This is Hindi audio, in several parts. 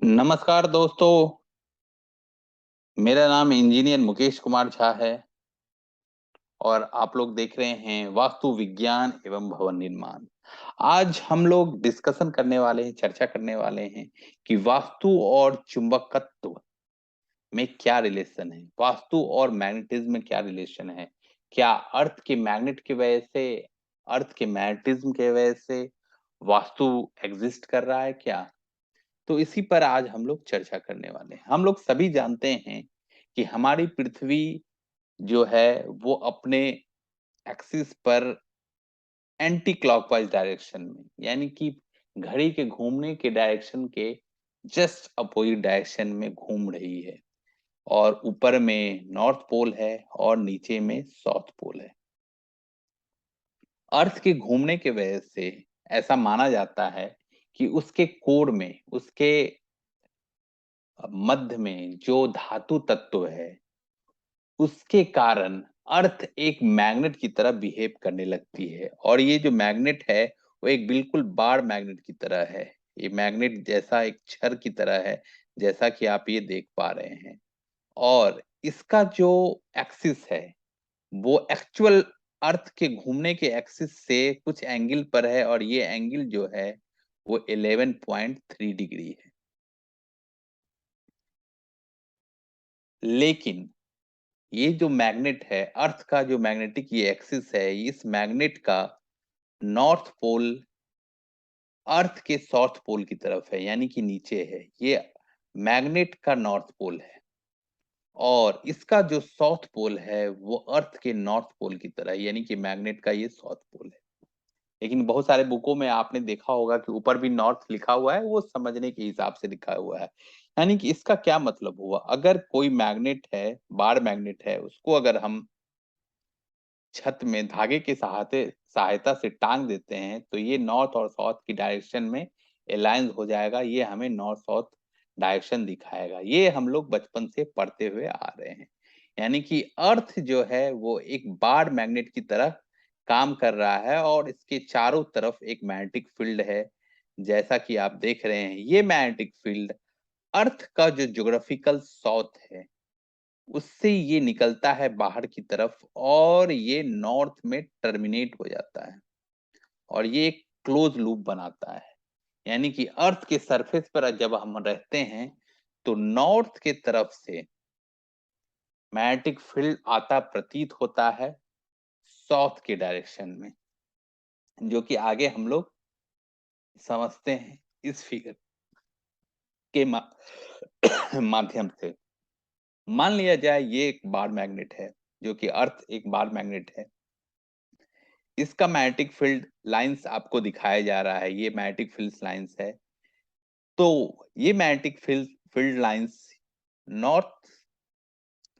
नमस्कार दोस्तों। मेरा नाम इंजीनियर मुकेश कुमार झा है और आप लोग देख रहे हैं वास्तु विज्ञान एवं भवन निर्माण। आज हम लोग डिस्कशन करने वाले हैं, चर्चा करने वाले हैं कि वास्तु और चुंबकत्व में क्या रिलेशन है, वास्तु और मैग्नेटिज्म में क्या रिलेशन है। क्या अर्थ के मैग्नेट की वजह से, अर्थ के मैग्नेटिज्म की वजह से वास्तु एग्जिस्ट कर रहा है क्या? तो इसी पर आज हम लोग चर्चा करने वाले हैं। हम लोग सभी जानते हैं कि हमारी पृथ्वी जो है वो अपने एक्सिस पर एंटी क्लॉकवाइज डायरेक्शन में, यानी कि घड़ी के घूमने के डायरेक्शन के जस्ट अपोजिट डायरेक्शन में घूम रही है। और ऊपर में नॉर्थ पोल है और नीचे में साउथ पोल है। अर्थ के घूमने के वजह से ऐसा माना जाता है कि उसके कोर में, उसके मध्य में जो धातु तत्व है, उसके कारण अर्थ एक मैग्नेट की तरह बिहेव करने लगती है। और ये जो मैग्नेट है वो एक बिल्कुल बार मैग्नेट की तरह है। ये मैग्नेट जैसा एक छड़ की तरह है, जैसा कि आप ये देख पा रहे हैं। और इसका जो एक्सिस है वो एक्चुअल अर्थ के घूमने के एक्सिस से कुछ एंगल पर है, और ये एंगल जो है वो 11.3 डिग्री है। लेकिन ये जो मैग्नेट है, अर्थ का जो मैग्नेटिक ये एक्सिस है, इस मैग्नेट का नॉर्थ पोल अर्थ के साउथ पोल की तरफ है, यानी कि नीचे है। ये मैग्नेट का नॉर्थ पोल है। और इसका जो साउथ पोल है वो अर्थ के नॉर्थ पोल की तरह है, यानी कि मैग्नेट का ये साउथ पोल है। लेकिन बहुत सारे बुकों में आपने देखा होगा कि ऊपर भी नॉर्थ लिखा हुआ है, वो समझने के हिसाब से लिखा हुआ है। यानी कि इसका क्या मतलब हुआ, अगर कोई मैग्नेट है, बार मैग्नेट है, उसको अगर हम छत में धागे की सहायता से टांग देते हैं तो ये नॉर्थ और साउथ की डायरेक्शन में अलाइन हो जाएगा। ये हमें नॉर्थ साउथ डायरेक्शन दिखाएगा। ये हम लोग बचपन से पढ़ते हुए आ रहे हैं। यानी कि अर्थ जो है वो एक बार मैग्नेट की तरह काम कर रहा है और इसके चारों तरफ एक मैग्नेटिक फील्ड है। जैसा कि आप देख रहे हैं, ये मैग्नेटिक फील्ड अर्थ का जो ज्योग्राफिकल साउथ है उससे ये निकलता है बाहर की तरफ और ये नॉर्थ में टर्मिनेट हो जाता है। और ये एक क्लोज लूप बनाता है। यानी कि अर्थ के सरफेस पर जब हम रहते हैं तो नॉर्थ के तरफ से मैग्नेटिक फील्ड आता प्रतीत होता है साउथ के डायरेक्शन में, जो कि आगे हम लोग समझते हैं इस फिगर के माध्यम से। मान लिया जाए ये एक बार मैग्नेट है, जो कि अर्थ एक बार मैग्नेट है। इसका मैग्नेटिक फील्ड लाइंस आपको दिखाया जा रहा है, ये मैग्नेटिक फील्ड लाइंस है। तो ये magnetic field field lines north,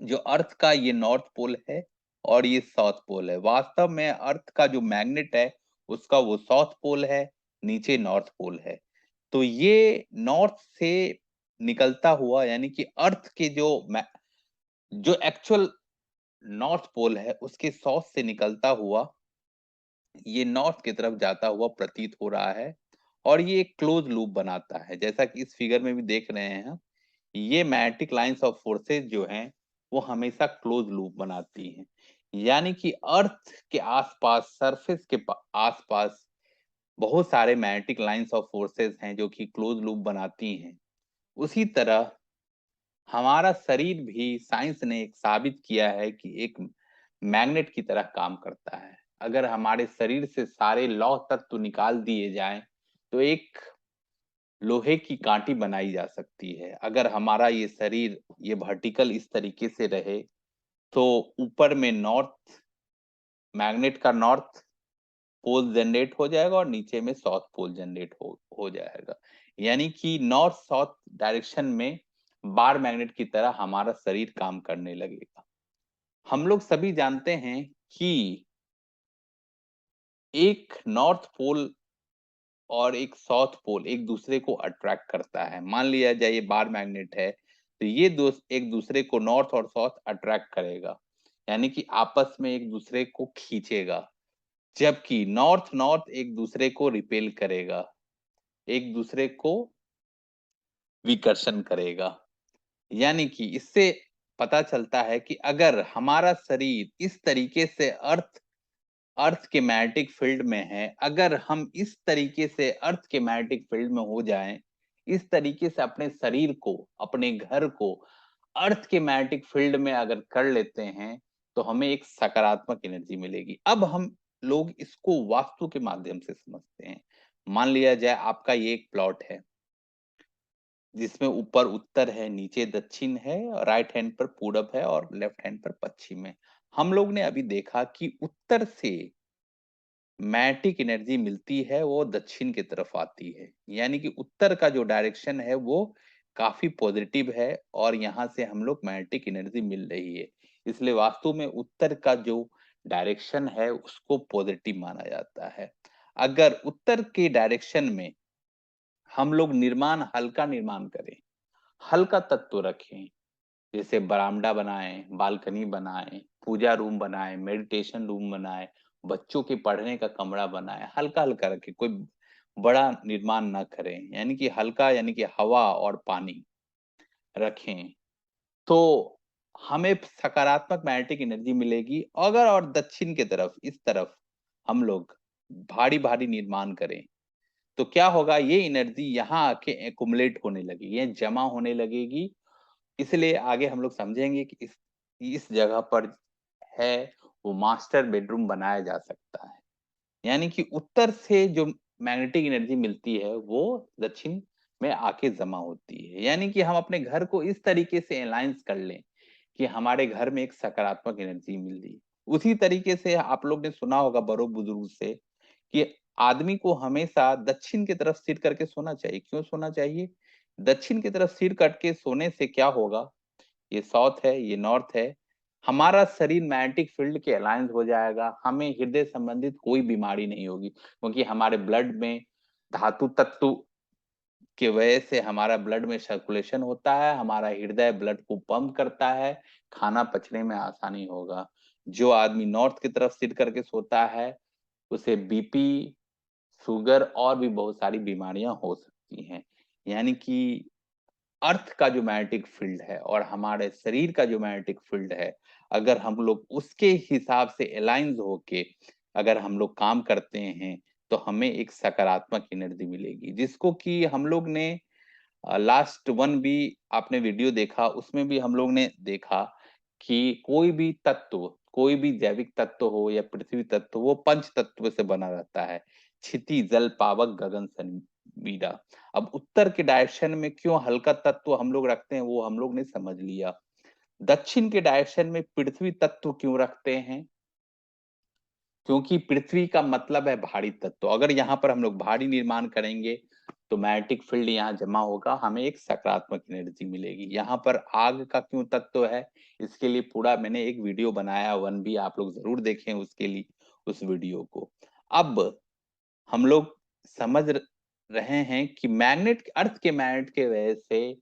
जो अर्थ का ये नॉर्थ पोल है और ये साउथ पोल है। वास्तव में अर्थ का जो मैग्नेट है उसका वो साउथ पोल है, नीचे नॉर्थ पोल है। तो ये नॉर्थ से निकलता हुआ, यानी कि अर्थ के जो एक्चुअल नॉर्थ पोल है उसके साउथ से निकलता हुआ ये नॉर्थ की तरफ जाता हुआ प्रतीत हो रहा है। और ये एक क्लोज लूप बनाता है, जैसा कि इस फिगर में भी देख रहे हैं हम। ये मैग्नेटिक लाइंस ऑफ फोर्सेज जो हैं वो हमेशा क्लोज लूप बनाती हैं। यानी कि अर्थ के आसपास, सरफेस के आसपास बहुत सारे मैग्नेटिक लाइंस ऑफ फोर्सेज हैं जो कि क्लोज लूप बनाती हैं। उसी तरह हमारा शरीर भी, साइंस ने एक साबित किया है कि एक मैग्नेट की तरह काम करता है। अगर हमारे शरीर से सारे लौह तत्व निकाल दिए जाएं तो एक लोहे की कांटी बनाई जा सकती है। अगर हमारा ये शरीर ये वर्टिकल इस तरीके से रहे तो ऊपर में नॉर्थ, मैग्नेट का नॉर्थ पोल जनरेट हो जाएगा और नीचे में साउथ पोल जनरेट हो जाएगा। यानी कि नॉर्थ साउथ डायरेक्शन में बार मैग्नेट की तरह हमारा शरीर काम करने लगेगा। हम लोग सभी जानते हैं कि एक नॉर्थ पोल और एक साउथ पोल एक दूसरे को अट्रैक्ट करता है। मान लिया जाए ये बार मैग्नेट है तो ये दो एक दूसरे को, नॉर्थ और साउथ, अट्रैक्ट करेगा, यानी कि आपस में एक दूसरे को खींचेगा। जबकि नॉर्थ नॉर्थ एक दूसरे को रिपेल करेगा, एक दूसरे को विकर्षण करेगा। यानी कि इससे पता चलता है कि अगर हमारा शरीर इस तरीके से अर्थ अर्थ के मैग्नेटिक फील्ड में है, अगर हम इस तरीके से अर्थ के मैग्नेटिक फील्ड में हो जाएं, इस तरीके से अपने शरीर को, अपने घर को अर्थ के मैग्नेटिक फील्ड में अगर कर लेते हैं, तो हमें एक सकारात्मक एनर्जी मिलेगी। अब हम लोग इसको वास्तु के माध्यम से समझते हैं। मान लिया जाए आपका ये एक प्लॉट है, जिसमें ऊपर उत्तर है, नीचे दक्षिण है, राइट हैंड पर पूरब है और लेफ्ट हैंड पर पश्चिम है। हम लोग ने अभी देखा कि उत्तर से मैग्नेटिक एनर्जी मिलती है, वो दक्षिण की तरफ आती है। यानी कि उत्तर का जो डायरेक्शन है वो काफ़ी पॉजिटिव है और यहाँ से हम लोग मैग्नेटिक एनर्जी मिल रही है। इसलिए वास्तु में उत्तर का जो डायरेक्शन है उसको पॉजिटिव माना जाता है। अगर उत्तर के डायरेक्शन में हम लोग हल्का निर्माण करें, हल्का तत्व रखें, जैसे बरामदा बनाएँ, बालकनी बनाएँ, पूजा रूम बनाएँ, मेडिटेशन रूम बनाएँ, बच्चों के पढ़ने का कमरा बनाएँ, हल्का-हल्का रखें, कोई बड़ा निर्माण ना करें। यानी कि हल्का यानी कि हवा और पानी रखें, तो हमें सकारात्मक मैग्नेटिक एनर्जी मिलेगी। अगर और दक्षिण की तरफ, इस तरफ हम लोग भारी-भारी निर्माण करें, तो क्या होगा, ये एनर्जी यहाँ आके एक्युमुलेट होने लगेगी, ये जमा होने लगेगी। इसलिए आगे हम लोग समझेंगे कि इस जगह पर है, वो मास्टर बेडरूम बनाया जा सकता है। यानी कि उत्तर से जो मैग्नेटिक एनर्जी मिलती है, वो दक्षिण में आके जमा होती है। यानी कि हम अपने घर को इस तरीके से अलायंस कर लें कि हमारे घर में एक सकारात्मक एनर्जी मिल रही है। उसी तरीके से आप लोग ने सुना होगा बड़ों-बुजुर्ग से कि आदमी को हमेशा दक्षिण की तरफ सिर करके सोना चाहिए। क्यों सोना चाहिए? दक्षिण की तरफ सिर करके सोने से क्या होगा, ये साउथ है, ये नॉर्थ है। हमारा शरीर मैग्नेटिक फील्ड के अलायंस हो जाएगा, हमें हृदय संबंधित कोई बीमारी नहीं होगी, क्योंकि हमारे ब्लड में धातु तत्व की वजह से हमारा ब्लड में सर्कुलेशन होता है, हमारा हृदय ब्लड को पंप करता है, खाना पचने में आसानी होगा। जो आदमी नॉर्थ की तरफ सिर करके सोता है, उसे बीपी, शुगर और भी बहुत सारी बीमारियाँ हो सकती हैं। यानी कि अर्थ का जो मैग्नेटिक फील्ड है और हमारे शरीर का जो मैग्नेटिक फील्ड है, अगर हम लोग उसके हिसाब से अलाइन्स होके अगर हम लोग काम करते हैं, तो हमें एक सकारात्मक एनर्जी मिलेगी। जिसको कि हम लोग ने लास्ट वन भी आपने वीडियो देखा, उसमें भी हम लोग ने देखा कि कोई भी जैविक तत्व हो या पृथ्वी तत्व, वो पंच तत्व से बना रहता है। क्षिति, जल, पावक, गगन, मीरा। अब उत्तर के डायरेक्शन में क्यों हल्का तत्व हम लोग रखते हैं, वो हम लोग ने समझ लिया। दक्षिण के डायरेक्शन में पृथ्वी तत्व क्यों रखते हैं? क्योंकि पृथ्वी का मतलब है भारी तत्व। अगर यहाँ पर हम लोग भारी निर्माण करेंगे, तो मैग्नेटिक फील्ड यहाँ जमा होगा, हमें एक सकारात्मक एनर्जी मिलेगी। यहाँ पर आग का क्यों तत्व है, इसके लिए पूरा मैंने एक वीडियो बनाया, वन भी आप लोग ज़रूर देखें उसके लिए उस वीडियो को। अब हम लोग समझ रहे हैं कि अर्थ के मैग्नेट के वजह से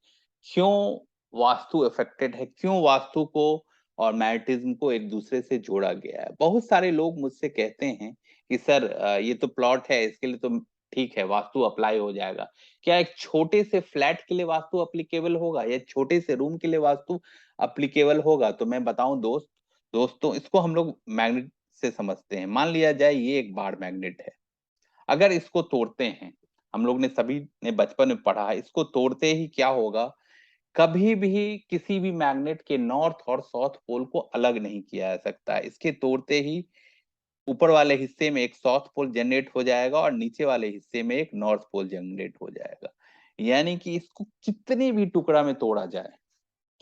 क्यों वास्तु अफेक्टेड है, क्यों वास्तु को और मैग्नेटिज्म को एक दूसरे से जोड़ा गया है। बहुत सारे लोग मुझसे कहते हैं कि सर ये तो प्लॉट है, इसके लिए तो ठीक है, वास्तु अप्लाई हो जाएगा। क्या एक छोटे से फ्लैट के लिए वास्तु एप्लीकेबल होगा या छोटे से रूम के लिए वास्तु एप्लीकेबल होगा? तो मैं बताऊं दोस्तों, इसको हम लोग मैग्नेट से समझते हैं। मान लिया जाए ये एक बार मैग्नेट है, अगर इसको तोड़ते हैं, हम लोग ने सभी ने बचपन में पढ़ा है, इसको तोड़ते ही क्या होगा, कभी भी किसी भी मैग्नेट के नॉर्थ और साउथ पोल को अलग नहीं किया जा सकता है। इसके तोड़ते ही ऊपर वाले हिस्से में एक साउथ पोल जनरेट हो जाएगा और नीचे वाले हिस्से में एक नॉर्थ पोल जनरेट हो जाएगा। यानी कि इसको कितने भी टुकड़ा में तोड़ा जाए,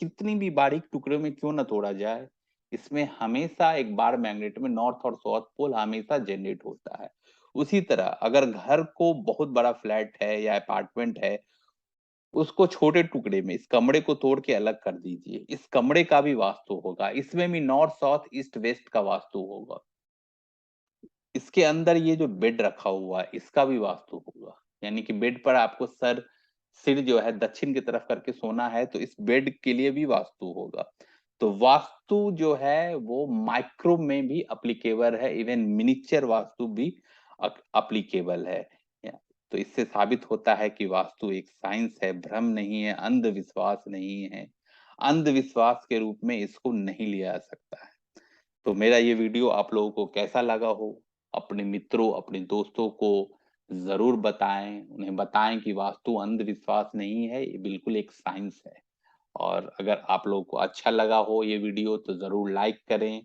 कितनी भी बारीक टुकड़े में क्यों ना तोड़ा जाए, इसमें हमेशा एक बार मैग्नेट में नॉर्थ और साउथ पोल हमेशा जनरेट होता है। उसी तरह अगर घर को बहुत बड़ा फ्लैट है या अपार्टमेंट है, उसको छोटे टुकड़े में इस कमरे को तोड़ के अलग कर दीजिए। इस कमरे का भी वास्तु होगा, इसमें भी नॉर्थ, साउथ, ईस्ट, वेस्ट का वास्तु होगा। इसके अंदर ये जो बेड रखा हुआ है, इसका भी वास्तु होगा। यानी कि बेड पर आपको सिर जो है दक्षिण की तरफ करके सोना है, तो इस बेड के लिए भी वास्तु होगा। तो वास्तु जो है वो माइक्रो में भी एप्लीकेबल है, इवन मिनिएचर वास्तु भी एप्लीकेबल है। तो इससे साबित होता है कि वास्तु एक साइंस है, भ्रम नहीं है, अंधविश्वास नहीं है। अंधविश्वास के रूप में इसको नहीं लिया जा सकता है। तो मेरा ये वीडियो आप लोगों को कैसा लगा हो, अपने मित्रों, अपने दोस्तों को ज़रूर बताएँ। उन्हें बताएँ कि वास्तु अंधविश्वास नहीं है, ये बिल्कुल एक साइंस है। और अगर आप लोगों को अच्छा लगा हो ये वीडियो तो ज़रूर लाइक करें,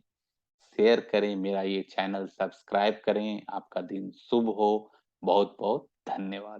शेयर करें, मेरा ये चैनल सब्सक्राइब करें। आपका दिन शुभ हो। बहुत-बहुत धन्यवाद।